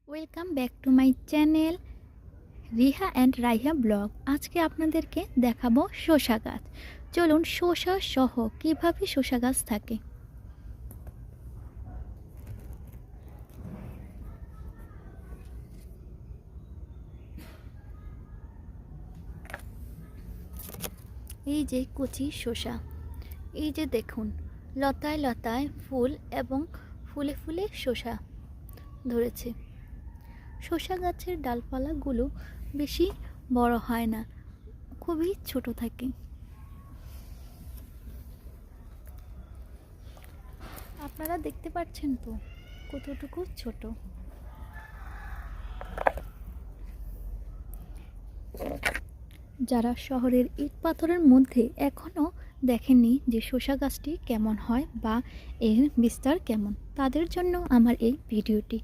Welcome back to my channel Riha and রাইহা blog. আজকে আপনাদেরকে দেখাবো শসা গাছ। চলুন শসা সহ কিভাবে শসা গাছ থাকে। এই যে কচি শসা, এই যে দেখুন লতায় লতায় ফুল এবং ফুলে ফুলে শসা ধরেছে। শসা গাছের ডালপালাগুলো বেশি বড় হয় না, খুবই ছোট থাকে। আপনারা দেখতে পাচ্ছেন তো কতটুকু ছোট। যারা শহরের ইট পাথরের মধ্যে এখনও দেখেননি যে শসা গাছটি কেমন হয় বা এর বিস্তার কেমন, তাদের জন্য আমার এই ভিডিওটি।